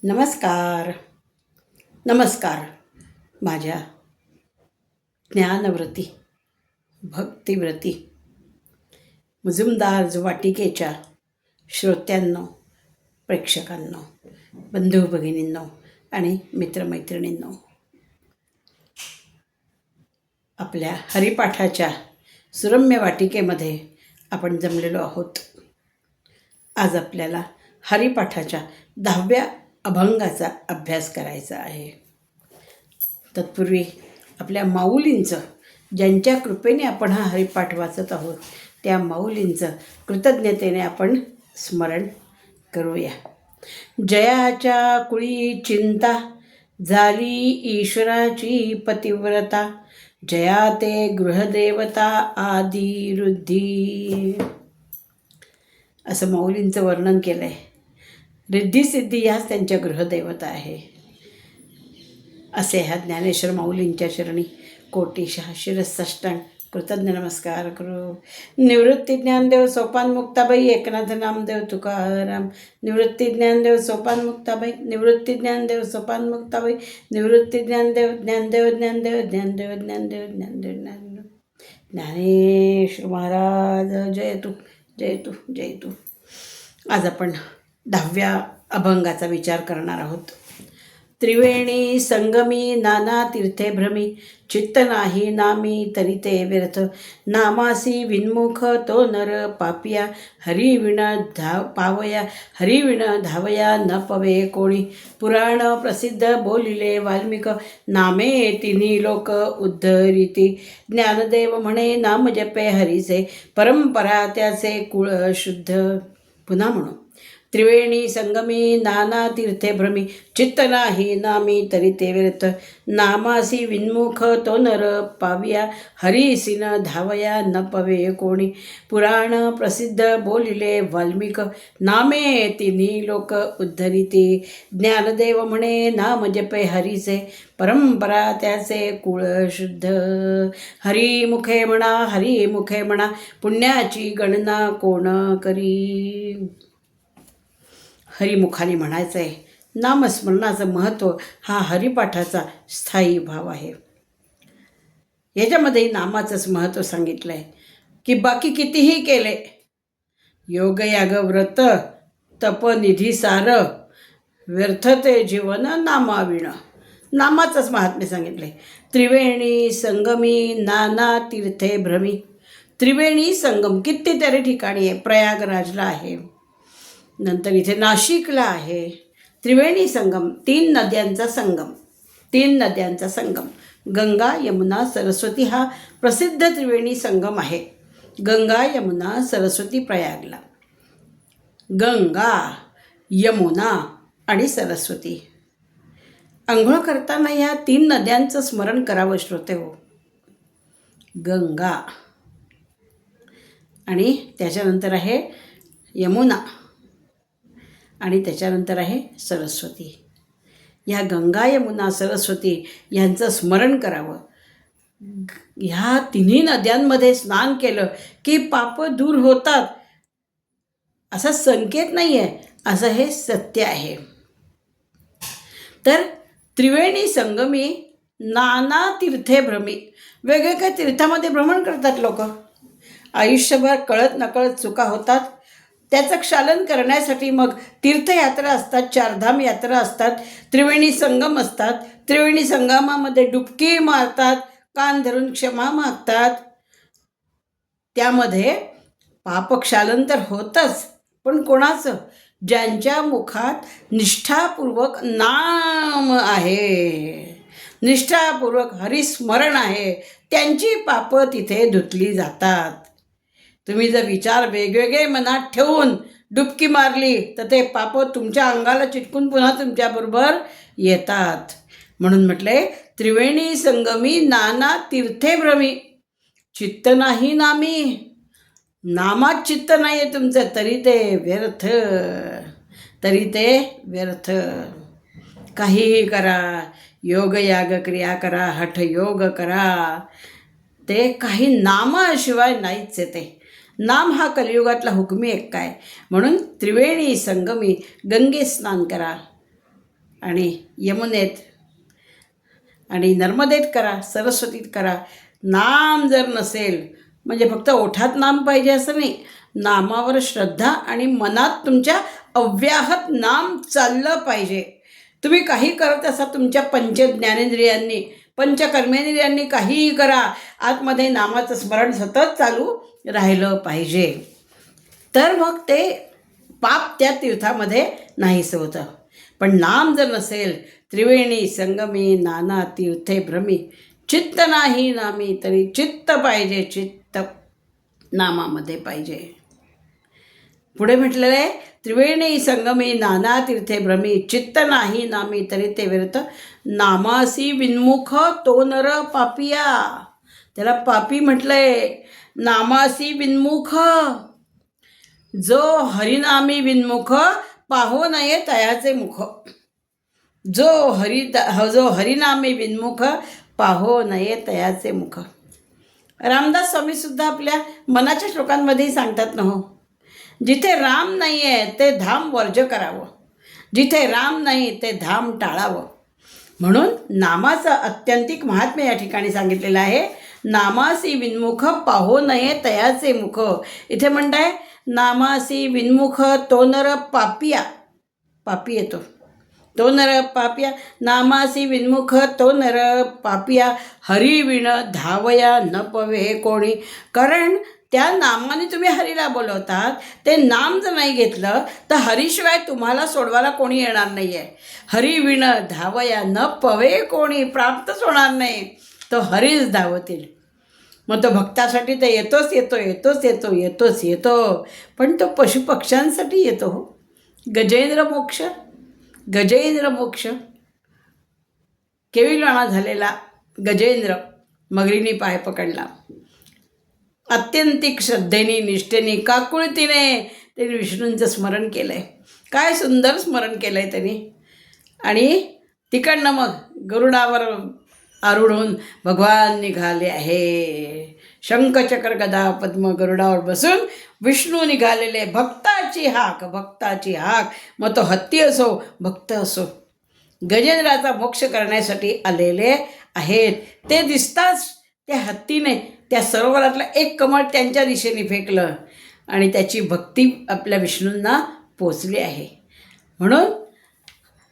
नमस्कार नमस्कार माझ्या ज्ञानव्रती भक्तिव्रती मुजुमदार वाटिकेच्या श्रोत्यांनो, प्रेक्षकांनो, बंधू भगिनींनो आणि मित्रमैत्रिणींनो, आपल्या हरिपाठाच्या सुरम्य वाटिकेमध्ये आपण जमलेलो आहोत. आज आपल्याला हरिपाठाच्या 10व्या अभंगाचा अभ्यास करायचा आहे. तत्पूर्वी आपल्या माऊलींचं, ज्यांच्या कृपेने आपण हा हरिपाठ वाचत आहोत, त्या माऊलींचं कृतज्ञतेने आपण स्मरण करूया. जयाच्या कुळी चिंता, झाली ईश्वराची पतिव्रता, जया ते गृहदेवता आदी रुद्धी, असं माऊलींचं वर्णन केलं आहे. रिद्धिसिद्धी ह्याच त्यांच्या गृहदेवता आहे. असे ह्या ज्ञानेश्वर माऊलींच्या चरणी कोटीशः शिरसाष्टांग कृतज्ञ नमस्कार करू. निवृत्ती ज्ञानदेव सोपान मुक्ताबाई, एकनाथ नामदेव तुकाराम. निवृत्ती ज्ञानदेव सोपान मुक्ताबाई, निवृत्ती ज्ञानदेव सोपान मुक्ताबाई, निवृत्ती ज्ञानदेव ज्ञानदेव ज्ञानदेव ज्ञानदेव ज्ञानदेव ज्ञानदेव ज्ञानदेव. ज्ञानेश्वर महाराज जय तू, जय तू, जय तू. आज आपण 10व्या अभंगाचा विचार करणार आहोत. त्रिवेणी संगमी नाना तीर्थे भ्रमी, चित्त नाही नामी तरी ते व्यर्थ, नामासी विन्मुख तो नर पापिया, हरिविण पावया हरिविण धावया न पवे कोणी, पुराण प्रसिद्ध बोलिले वाल्मिक, नामे तिन्ही लोक उद्धरिती, ज्ञानदेव म्हणे नाम जपे हरीचे, परंपरा त्याचे कुळ शुद्ध. पुन्हा म्हणू. त्रिवेणी संगमी नाना तीर्थे भ्रमी, चित्त नाही नामी तरी ते व्यर्थ, नामासी विन्मुख तो नर पाविया, हरीसी न धावया न पवे कोणी, पुराण प्रसिद्ध बोलिले वाल्मिक, नामे तिन्ही लोक उद्धरिती, ज्ञानदेव म्हणे नाम जपे हरीचे, परंपरा त्याचे कुळ शुद्ध. हरिमुखे म्हणा, हरिमुखे म्हणा, पुण्याची गणना कोण करी. हरिमुखाने म्हणायचं आहे. नामस्मरणाचं महत्त्व हा हरिपाठाचा स्थायी भाव आहे. याच्यामध्ये नामाचंच महत्त्व सांगितलं आहे की बाकी कितीही केले, योग याग व्रत तप निधी सार, व्यर्थ ते जीवन नामाविण. नामाचंच महात्म्य सांगितलं आहे. त्रिवेणी संगमी नाना तीर्थे भ्रमी. त्रिवेणी संगम कितीतरी ठिकाणी आहे. प्रयागराजला आहे, नंतर इथे नाशिकला आहे. त्रिवेणी संगम, 3 नद्यांचा संगम. 3 नद्यांचा संगम, गंगा यमुना सरस्वती हा प्रसिद्ध त्रिवेणी संगम आहे. गंगा यमुना सरस्वती प्रयागला. गंगा यमुना आणि सरस्वती. आंघोळ करताना ह्या 3 नद्यांचं स्मरण करावं श्रोते हो. गंगा आणि त्याच्यानंतर आहे यमुना आणि त्याच्यानंतर आहे सरस्वती. ह्या गंगा यमुना सरस्वती यांचं स्मरण करावं. ह्या 3 नद्यांमध्ये स्नान केलं की पाप दूर होतात, असा संकेत नाही आहे, असं हे सत्य आहे. तर त्रिवेणी संगमी नाना तीर्थे भ्रमी. वेगवेगळ्या तीर्थामध्ये भ्रमण करतात लोक. आयुष्यभर कळत नकळत चुका होतात, त्याचं क्षालन करण्यासाठी मग तीर्थयात्रा असतात, 4 धाम यात्रा असतात, त्रिवेणी संगम असतात. त्रिवेणी संगमामध्ये डुबकी मारतात, कान धरून क्षमा मागतात. त्यामध्ये पापक्षालन तर होतच, पण कोणाचं? ज्यांच्या मुखात निष्ठापूर्वक नाम आहे, निष्ठापूर्वक हरिस्मरण आहे, त्यांची पापं तिथे धुतली जातात. तुम्ही जर विचार वेगवेगळे मनात ठेवून डुबकी मारली तर ते पाप तुमच्या अंगाला चिटकून पुन्हा तुमच्याबरोबर येतात. म्हणून म्हटले त्रिवेणी संगमी नाना तीर्थे भ्रमी, चित्त नाही नामी. नामात चित्त नाही आहे तुमचं तरी ते व्यर्थ, तरी ते व्यर्थ. काहीही करा, योग याग क्रिया करा, हठ योग करा, ते काही नामाशिवाय नाहीच येते. नाम हा कलियुगातला हुकमी एक काय. म्हणून त्रिवेणी संगमी गंगेत स्नान करा, आणि यमुनेत आणि नर्मदेत करा, सरस्वतीत करा. नाम जर नसेल म्हणजे फक्त ओठात नाम पाहिजे असं नाही, नामावर श्रद्धा आणि मनात तुमच्या अव्याहत नाम चाललं पाहिजे. तुम्ही काही करत असा तुमच्या पंचज्ञानेंद्रियांनी, पंचकर्मेंद्रियांनी काहीही करा, आतमध्ये नामाचं स्मरण सतत चालू राहिलं पाहिजे. तर मग ते पाप त्या तीर्थामध्ये नाहीसं होतं. पण नाम जर नसेल, त्रिवेणी संगमी नाना तीर्थे भ्रमी, चित्त नाही नामी तरी चित्त पाहिजे, चित्त नामामध्ये पाहिजे. पुढे म्हटलेलं आहे, त्रिवेणी संगमी नाना तीर्थे भ्रमी, चित्त नाही नामी तरी ते व्यर्थ, नामासी विन्मुख तो नर पापिया. त्याला पापी म्हटलंय. नामासी विन्मुख, जो हरिनामी विन्मुख, पाहो नये तयाचे मुख. जो हरिनामी विन्मुख, पाहो नये तयाचे मुख. रामदास स्वामीसुद्धा आपल्या मनाच्या श्लोकांमध्येही सांगतात ना हो, जिथे राम नाही आहे ते धाम वर्ज करावं, जिथे राम नाही ते धाम टाळावं. म्हणून नामाचं अत्यंतिक महात्म्य या ठिकाणी सांगितलेलं आहे. नामासी विन्मुख, पाहो नये तयाचे मुख. इथे म्हणताय नामासी विन्मुख तो नर पापिया, पापी येतो, तो नर पापिया. नामासी विन्मुख तो नर पापिया, हरिविण धावया न पवे कोणी. कारण त्या नामाने तुम्ही हरीला बोलवतात, ते नाम जर नाही घेतलं तर हरीशिवाय तुम्हाला सोडवायला कोणी येणार नाही आहे. हरिविण धावया न पवे कोणी, प्राप्तच होणार नाही, तो हरीच धावतील. मग तो भक्तासाठी तर येतो, पण तो पशुपक्ष्यांसाठी येतो हो. गजेंद्र मोक्ष, केविलवाणा झालेला गजेंद्र मगरीने पाय पकडला. अत्यंतिक श्रद्धेने, निष्ठेने, काकुळतीने त्यांनी विष्णूंचं स्मरण केलं आहे. काय सुंदर स्मरण केलं आहे त्यांनी. आणि तिकडनं मग गरुडावर आरूढ होऊन भगवान निघाले आहे. शंखचक्र गदा पद्म गरुडावर बसून विष्णू निघालेले. भक्ताची हाक. मग तो हत्ती असो, भक्त असो, गजेंद्राचा मोक्ष करण्यासाठी आलेले आहेत. ते दिसताच त्या हत्तीने त्या सरोवरातलं एक कमळ त्यांच्या दिशेने फेकलं आणि त्याची भक्ती आपल्या विष्णूंना पोचली आहे. म्हणून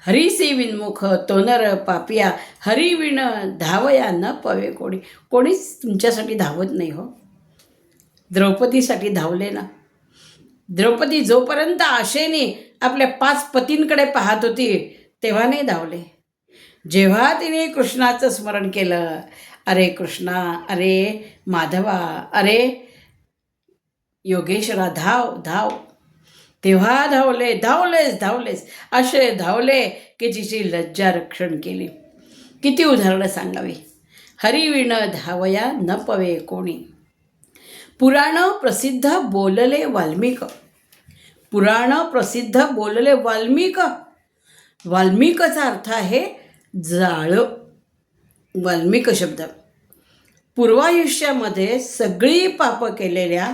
हरीसी विन्मुख तो नर पापिया, हरिविण धावया न पवे कोणी. कोणीच तुमच्यासाठी धावत नाही हो. द्रौपदीसाठी धावले ना. द्रौपदी जोपर्यंत आशेने आपल्या 5 पतींकडे पाहत होती तेव्हा नाही धावले. जेव्हा तिने कृष्णाचं स्मरण केलं, अरे कृष्णा, अरे माधवा, अरे योगेश्वरा, धाव, तेव्हा धावलेच असे धावले की जिची लज्जा रक्षण केली. किती उदाहरणं सांगावी. हरिविण धावया न पवे कोणी. पुराण प्रसिद्ध बोलले वाल्मिक. वाल्मिकचा अर्थ आहे जाळं. वाल्मिक शब्द पूर्वायुष्यामध्ये सगळी पापं केलेल्या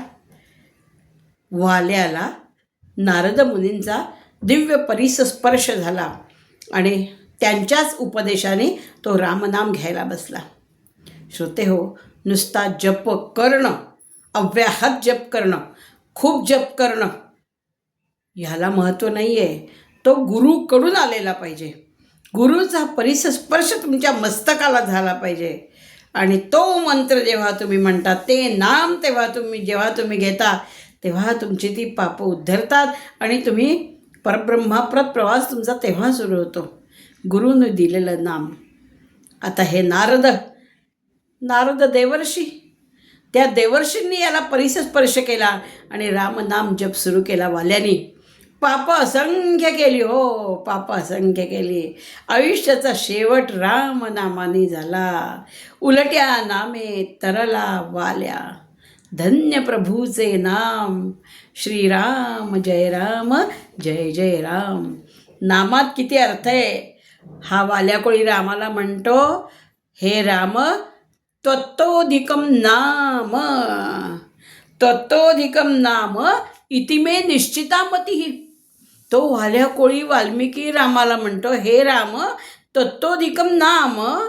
वाल्याला नारद मुनींचा दिव्य परिस्पर्श झाला आणि त्यांच्याच उपदेशाने तो रामनाम घ्यायला बसला. श्रोते हो, नुसता जप करणं, अव्याहत जप करणं, खूप जप करणं ह्याला महत्त्व नाही आहे. तो गुरुकडून आलेला पाहिजे. गुरुचा परिस्पर्श तुमच्या मस्तकाला झाला पाहिजे. आणि तो मंत्र जेव्हा तुम्ही म्हणता, ते नाम जेव्हा तुम्ही घेता, तेव्हा तुमची ती पापं उद्धरतात आणि तुम्ही परब्रह्माप्रत प्रवास तुमचा तेव्हा सुरू होतो. गुरुने दिलेलं नाम. आता हे नारद देवर्षी, त्या देवर्षींनी याला परिस्पर्श केला आणि रामनाम जप सुरू केला वाल्यानी. पाप असंख्य केली. आयुष्याचा शेवट रामनामाने झाला. उलट्या नामे तरला वाल्या, धन्य प्रभूचे नाम, श्रीराम जय राम जय जय राम. नामात किती अर्थ आहे. हा वाल्याकोळी रामाला म्हणतो, हे राम, त्वत्तोधिकम नाम इति मे निश्चिता मती. तो वाल्या कोळी वाल्मिकी रामाला म्हणतो, हे राम तत्तोधिकम नाम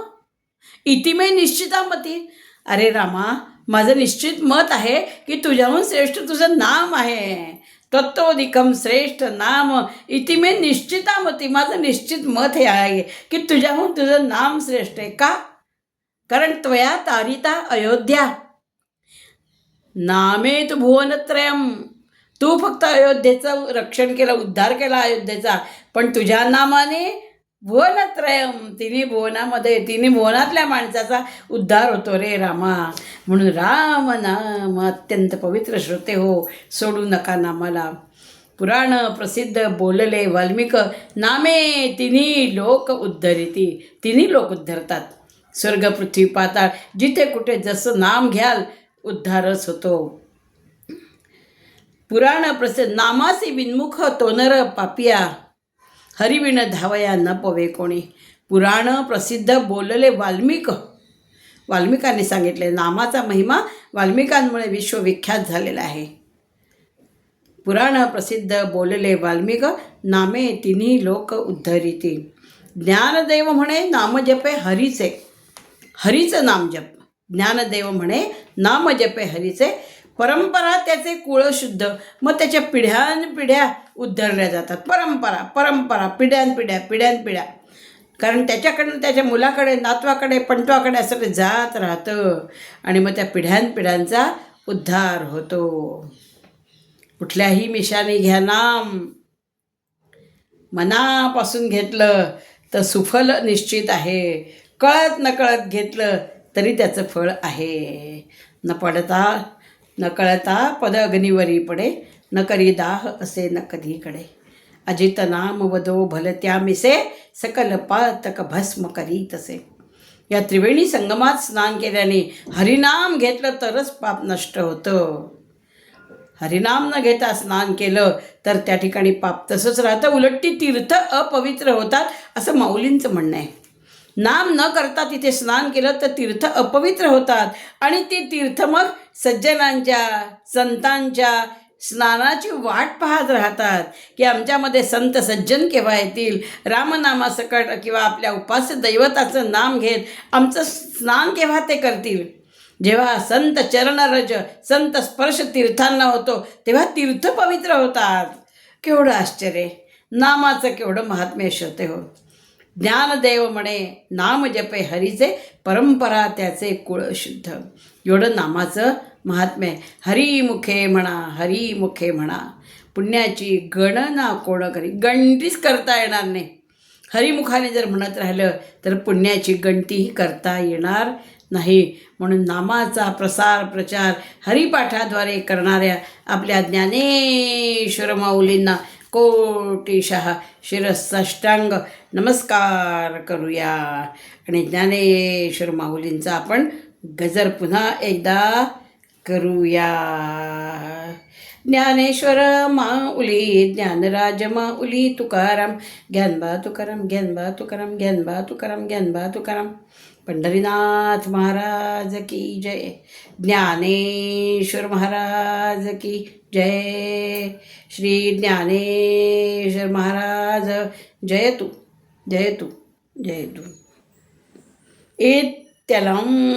इतिमे निश्चितामती. अरे रामा, माझं निश्चित मत आहे की तुझ्याहून श्रेष्ठ तुझं नाम आहे. तत्तोधिकम श्रेष्ठ नाम इतिमे निश्चितामती. माझं निश्चित मत हे आहे की तुझ्याहून तुझं नाम श्रेष्ठ आहे. का? कारण त्वया तारिता अयोध्या नामेत भुवनत्रयम. तू फक्त अयोध्येचं रक्षण केलं, उद्धार केला अयोध्येचा, पण तुझ्या नामाने भुवनत्रयम, तिन्ही भुवनातल्या माणसाचा उद्धार होतो रे रामा. म्हणून राम नाम अत्यंत पवित्र श्रोते हो, सोडू नका नामाला. पुराण प्रसिद्ध बोलले वाल्मिक नामे तिन्ही लोक उद्धरिती. तिन्ही लोक उद्धरतात. स्वर्ग पृथ्वी पाताळ जिथे कुठे जसं नाम घ्याल उद्धारच होतो. पुराण प्रसिद्ध नामासी विन्मुख तोनर पापिया हरिविण धावया न पवे कोणी. पुराण प्रसिद्ध बोलले वाल्मिकांनी सांगितले. नामाचा महिमा वाल्मिकांमुळे विश्वविख्यात झालेला आहे. पुराण प्रसिद्ध बोलले वाल्मिक नामे तिन्ही लोक उद्धरिती. ज्ञानदेव म्हणे नाम जपे हरीचे. हरीचं नाम जप. ज्ञानदेव म्हणे नाम जपे हरीचे. परंपरा त्याचे कुळशुद्ध. मग त्याच्या पिढ्यानपिढ्या उद्धरल्या जातात. परंपरा पिढ्यानपिढ्या. कारण त्याच्याकडनं त्याच्या मुलाकडे, नातवाकडे, पंटवाकडे असं ते जात राहतं आणि मग त्या पिढ्यांचा उद्धार होतो. कुठल्याही मिशाने घ्या नाम, मनापासून घेतलं तर सुफल निश्चित आहे. कळत नकळत घेतलं तरी त्याचं फळ आहे. न कळता पद अग्निवरी पडे, न करी दाह असे न कधीकडे. अजित नाम वदो भलत्या मिसे, सकल पातक भस्म करी तसे. या त्रिवेणी संगमात स्नान केल्याने हरिनाम घेतलं तरच पाप नष्ट होतं. हरिनाम न घेता स्नान केलं तर त्या ठिकाणी पाप तसंच राहतं. उलट ती तीर्थ अपवित्र होतात असं माऊलींचं म्हणणं आहे. नाम न करता तिथे स्नान केलं तर तीर्थ अपवित्र होतात आणि ती तीर्थ मग सज्जनांच्या, संतांच्या स्नानाची वाट पाहत राहतात की आमच्यामध्ये संत सज्जन केव्हा येतील, रामनामासकट किंवा आपल्या उपास्य दैवताचं नाम घेत आमचं स्नान केव्हा ते करतील. जेव्हा संत चरणरज, संत स्पर्श तीर्थांना होतो तेव्हा तीर्थ पवित्र होतात. केवढं आश्चर्य! नामाचं केवढं महात्म्य श्रोते हो. ज्ञानदेव म्हणे नाम जपे हरीचे, परंपरा त्याचे कुळ शुद्ध. एवढं नामाचं महात्म्य. हरिमुखे म्हणा. पुण्याची गणना कोण करी. गणतीच करता येणार नाही. हरिमुखाने जर म्हणत राहिलं तर पुण्याची गणतीही करता येणार नाही. म्हणून नामाचा प्रचार हरिपाठाद्वारे करणाऱ्या आपल्या ज्ञानेश्वर माऊलींना कोटीशः शिरसाष्टांग नमस्कार करूया आणि ज्ञानेश्वर माऊलींचा आपण गजर पुन्हा एकदा करूया. ज्ञानेश्वर माऊली, ज्ञानराज माऊली तुकाराम, ज्ञानबा तुकाराम. पंढरीनाथ महाराज की जय. ज्ञानेश्वर महाराज की जय. श्री ज्ञानेश्वर महाराज जयतु. इत्यलम्.